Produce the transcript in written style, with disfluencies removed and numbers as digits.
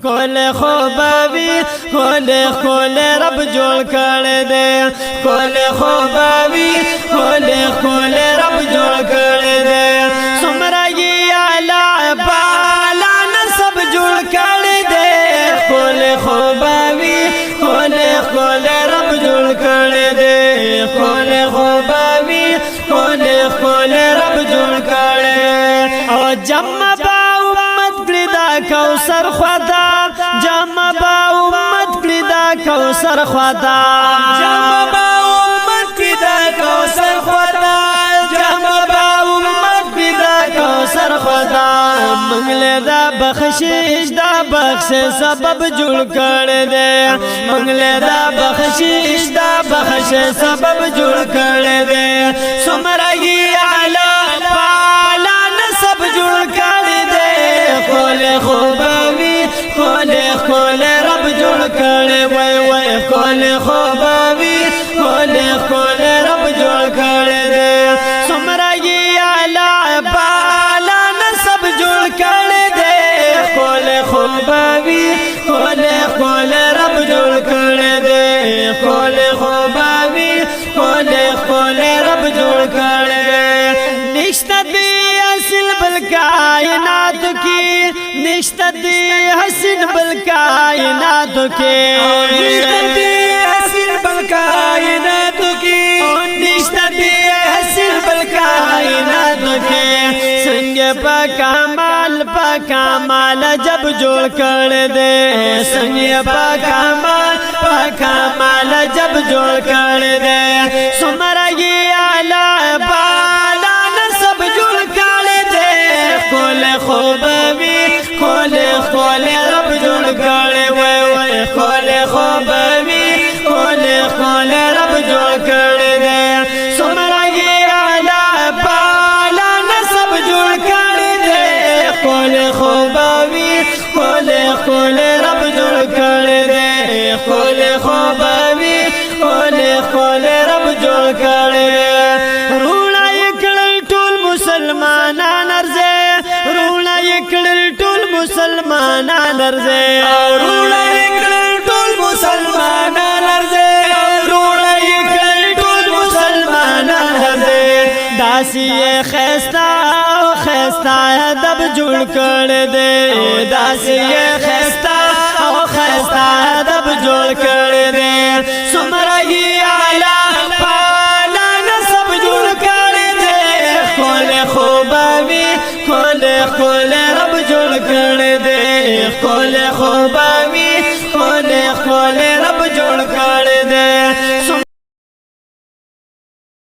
کول خوباوی کول رب جوړ کړی دی کول خوباوی کول رب جوړ کړی دی څومره یې اعلی بالا نسب جوړ کړی دی کول خوباوی کول رب جوړ کړی دی کول خوباوی کول رب جوړ کړی او جمع کوثر خدا جمع با امت کړی دا کوثر خدا جمع با امت کړی دا کوثر خدا جمع با امت کړی دا کوثر خدا منګله دا بخشش دا بخش سبب جوړ کړی دی منګله دا بخشش دا بخش سبب جوړ کړی دی څومره یې اعلی بالا نسب جوړ کړی دی کول خوباوی کول رب جوړ کړی وای وای کول خوباوی کول رب جوړ کړی دی څومره یې اعلی بالا نسب جوړ کړی دی کول خوباوی کول رب جوړ کړی دی کول خوباوی کول رب جوړ کړی دی نشته دی اصل بل کائنات کی نشته دی حسین بل کائنات کی نشته دی حسین بل کائنات کی نشته دی حسین بل کائنات کی څنګه په کمال جب جوړ کړی دی څنګه په کمال جب جوړ کړی دی څومره یې اعلی بالا نسب جوړ کړی دی کول خوباوی کول رب جوړ کړی وای وای کول خوباوی کول رب جوړ کړی دی څومره یې اعلی بالا نسب جوړ کړی دی کول خوباوی کول رب جوړ کړی دی کول خوباوی کول رب جوړ کړی دی روڼا یې کړل ټول مسلمانان ارزه روڼا یې کړل ټول مسلمانان ارزه روڼا یې کړل ټول مسلمانان ارزه روڼا یې کړل ټول مسلمانان ارزه داسې خستا ادب جوړ کړی دی داسې خستا ادب جوړ کړی دی څومره یې اعلی بالا نسب جوړ کړی دی کول خوباوی کول رب جوړ کړی دی کول خوباوی کول رب جوړ کړی